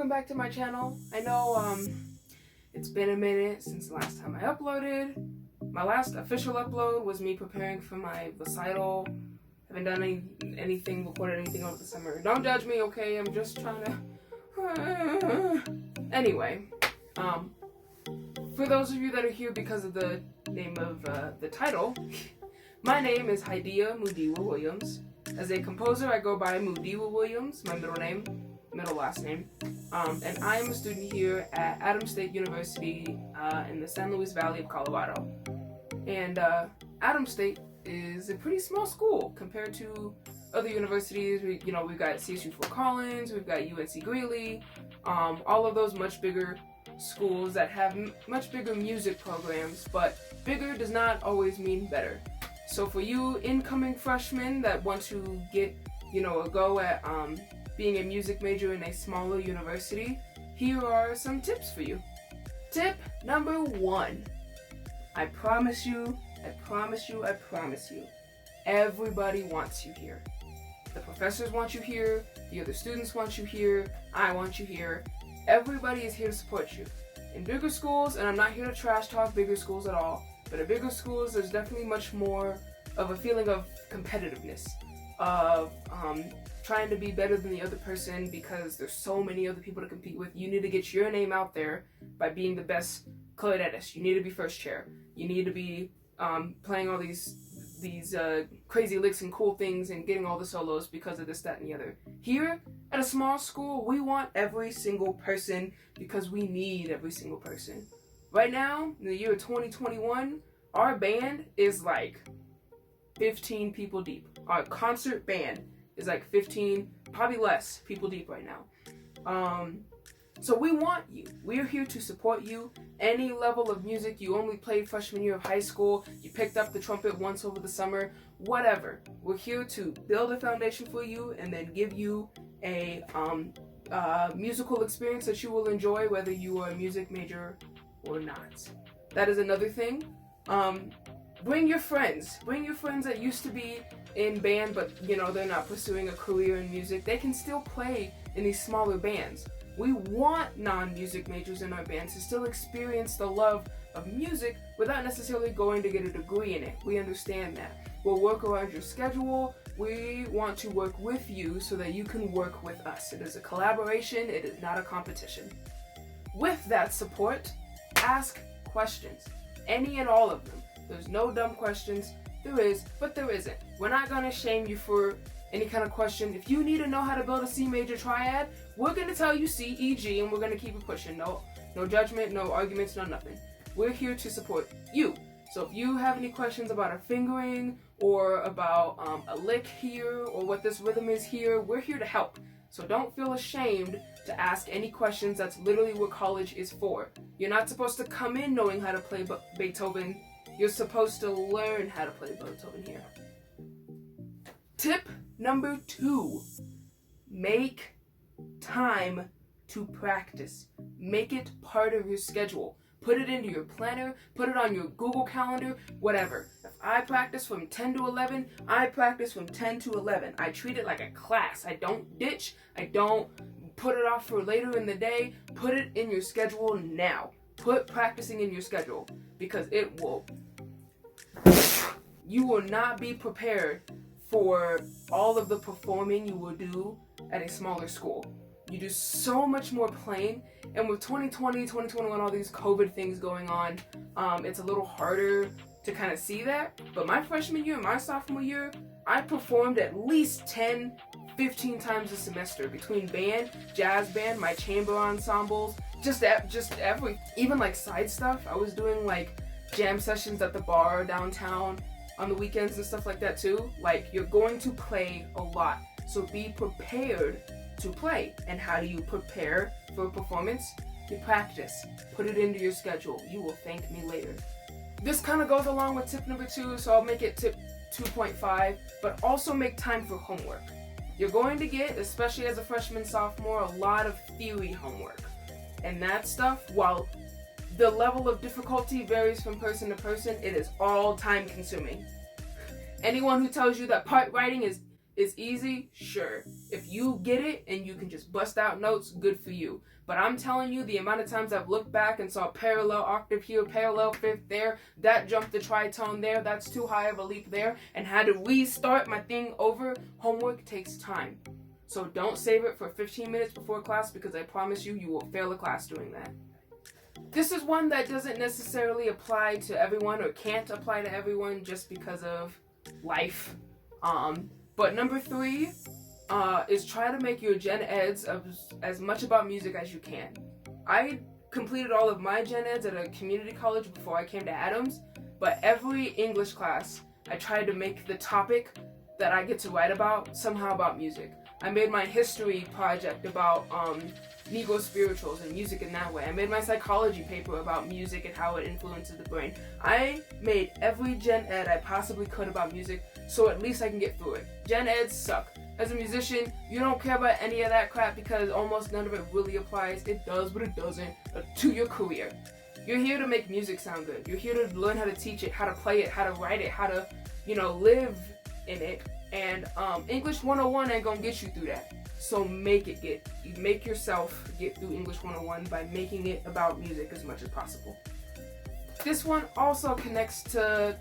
welcome back to my channel. I know it's been a minute since the last time I uploaded. My last official upload was me preparing for my recital. Haven't done anything, recorded anything over the summer. Don't judge me, okay? I'm just trying to... Anyway, for those of you that are here because of the name of the title, my name is Haidia Mudiwa Williams. As a composer, I go by Mudiwa Williams, my middle last name. And I am a student here at Adams State University in the San Luis Valley of Colorado. And Adams State is a pretty small school compared to other universities. We've got CSU Fort Collins, we've got UNC Greeley, all of those much bigger schools that have much bigger music programs, but bigger does not always mean better. So for you incoming freshmen that want to get, a go at being a music major in a smaller university, here are some tips for you. Tip number 1. I promise you, everybody wants you here. The professors want you here, the other students want you here, I want you here. Everybody is here to support you. In bigger schools, and I'm not here to trash talk bigger schools at all, but at bigger schools there's definitely much more of a feeling of competitiveness, of trying to be better than the other person because there's so many other people to compete with. You need to get your name out there by being the best clarinetist. You need to be first chair. You need to be playing all these crazy licks and cool things and getting all the solos because of this, that, and the other. Here, at a small school, we want every single person because we need every single person. Right now, in the year 2021, our band is like 15 people deep. Our concert band is like 15, probably less people deep right now. So we want you. We're here to support you. Any level of music, you only played freshman year of high school, you picked up the trumpet once over the summer, whatever. We're here to build a foundation for you and then give you a musical experience that you will enjoy whether you are a music major or not. That is another thing. Bring your friends. Bring your friends that used to be in band but they're not pursuing a career in music. They can still play in these smaller bands. We want non-music majors in our bands to still experience the love of music without necessarily going to get a degree in it. We understand that. We'll work around your schedule. We want to work with you so that you can work with us. It is a collaboration. It is not a competition. With that support, ask questions. Any and all of them. There's no dumb questions. There is, but there isn't. We're not going to shame you for any kind of question. If you need to know how to build a C major triad, we're going to tell you C, E, G, and we're going to keep it pushing. No judgment, no arguments, no nothing. We're here to support you. So if you have any questions about a fingering or about a lick here or what this rhythm is here, we're here to help. So don't feel ashamed to ask any questions. That's literally what college is for. You're not supposed to come in knowing how to play Beethoven. You're supposed to learn how to play Beethoven here. Tip number 2, make time to practice. Make it part of your schedule. Put it into your planner, put it on your Google Calendar, whatever. If I practice from 10 to 11, I practice from 10 to 11. I treat it like a class. I don't ditch. I don't put it off for later in the day. Put it in your schedule now. Put practicing in your schedule because you will not be prepared for all of the performing you will do at a smaller school. You do so much more playing, and with 2020, 2021, all these COVID things going on, it's a little harder to kind of see that. But my freshman year and my sophomore year, I performed at least 10, 15 times a semester between band, jazz band, my chamber ensembles, just even like side stuff. I was doing like jam sessions at the bar downtown on the weekends and stuff like that too. Like, you're going to play a lot, so be prepared to play. And how do you prepare for a performance? You practice. Put it into your schedule. You will thank me later. This kind of goes along with tip number 2, so I'll make it tip 2.5, but also make time for homework. You're going to get, especially as a freshman, sophomore, a lot of theory homework. And that stuff, while the level of difficulty varies from person to person, it is all time consuming. Anyone who tells you that part writing is easy, sure. If you get it and you can just bust out notes, good for you. But I'm telling you, the amount of times I've looked back and saw parallel octave here, parallel fifth there, that jumped the tritone there, that's too high of a leap there, and had to restart my thing over. Homework takes time. So don't save it for 15 minutes before class, because I promise you, you will fail a class doing that. This is one that doesn't necessarily apply to everyone, or can't apply to everyone just because of life. But number 3 is try to make your Gen Eds as much about music as you can. I completed all of my Gen Eds at a community college before I came to Adams, but every English class I tried to make the topic that I get to write about somehow about music. I made my history project about Negro spirituals and music in that way. I made my psychology paper about music and how it influences the brain. I made every Gen Ed I possibly could about music, so at least I can get through it. Gen Eds suck. As a musician, you don't care about any of that crap because almost none of it really applies. It does, but it doesn't, to your career. You're here to make music sound good. You're here to learn how to teach it, how to play it, how to write it, how to, live in it. And English 101 ain't gonna get you through that. So make yourself get through English 101 by making it about music as much as possible. This one also connects to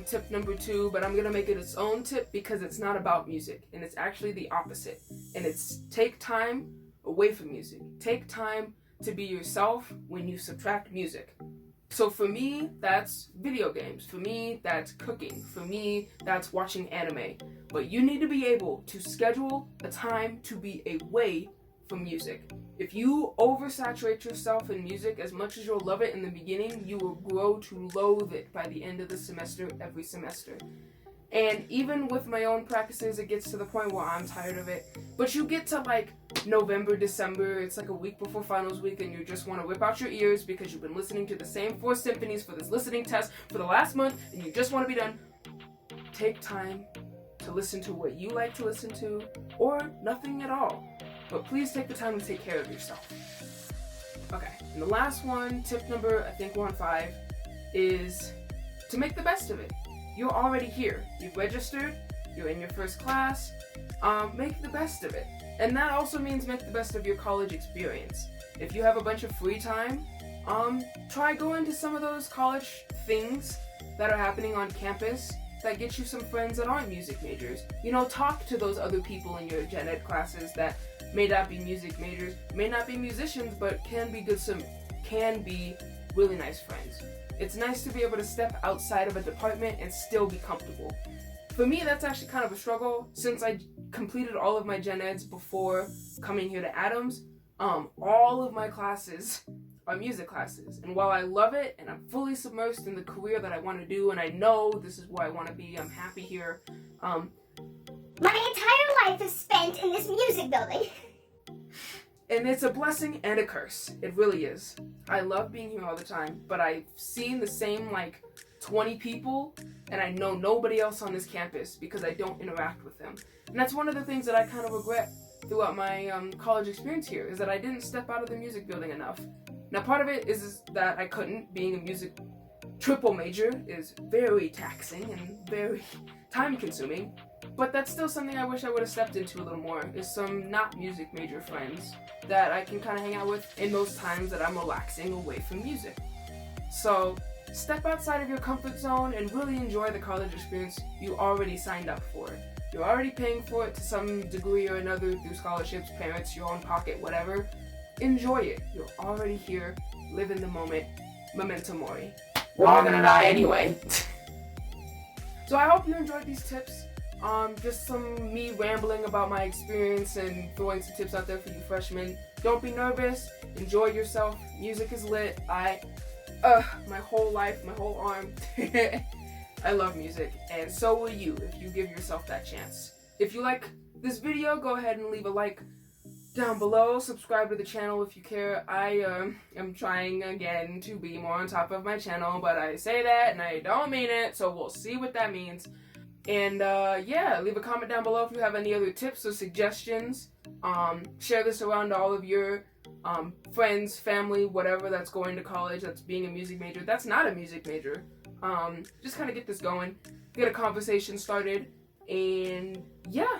tip number 2, but I'm gonna make it its own tip because it's not about music, and it's actually the opposite. And it's take time away from music. Take time to be yourself when you subtract music. So for me, that's video games. For me, that's cooking. For me, that's watching anime. But you need to be able to schedule a time to be away from music. If you oversaturate yourself in music as much as you'll love it in the beginning, you will grow to loathe it by the end of the semester, every semester. And even with my own practices, it gets to the point where I'm tired of it. But you get to November, December, it's like a week before finals week, and you just want to whip out your ears because you've been listening to the same 4 symphonies for this listening test for the last month, and you just want to be done. Take time to listen to what you like to listen to, or nothing at all. But please take the time to take care of yourself. Okay, and the last one, tip number, I think we're on 5, is to make the best of it. You're already here. You've registered. You're in your first class. Make the best of it. And that also means make the best of your college experience. If you have a bunch of free time, try going to some of those college things that are happening on campus that get you some friends that aren't music majors. Talk to those other people in your Gen Ed classes that may not be music majors, may not be musicians, but can be really nice friends. It's nice to be able to step outside of a department and still be comfortable. For me, that's actually kind of a struggle since I completed all of my Gen Eds before coming here to Adams. All of my classes are music classes. And while I love it and I'm fully submersed in the career that I want to do and I know this is where I want to be, I'm happy here. My entire life is spent in this music building. And it's a blessing and a curse. It really is. I love being here all the time, but I've seen the same 20 people, and I know nobody else on this campus because I don't interact with them. And that's one of the things that I kind of regret throughout my college experience here, is that I didn't step out of the music building enough. Now, part of it is that I couldn't. Being a music triple major is very taxing and very time-consuming. But that's still something I wish I would have stepped into a little more, is some not music major friends that I can kind of hang out with in those times that I'm relaxing away from music. So step outside of your comfort zone and really enjoy the college experience you already signed up for. You're already paying for it to some degree or another through scholarships, parents, your own pocket, whatever. Enjoy it. You're already here. Live in the moment. Memento mori. We're all gonna die anyway. So I hope you enjoyed these tips. Just some me rambling about my experience and throwing some tips out there for you freshmen. Don't be nervous. Enjoy yourself. Music is lit. My whole life, my whole arm. I love music, and so will you if you give yourself that chance. If you like this video, go ahead and leave a like down below. Subscribe to the channel if you care. I am trying again to be more on top of my channel, but I say that and I don't mean it, so we'll see what that means. And yeah, leave a comment down below if you have any other tips or suggestions. Share this around to all of your friends, family, whatever that's going to college, that's being a music major, that's not a music major. Just kind of get this going, get a conversation started, and yeah,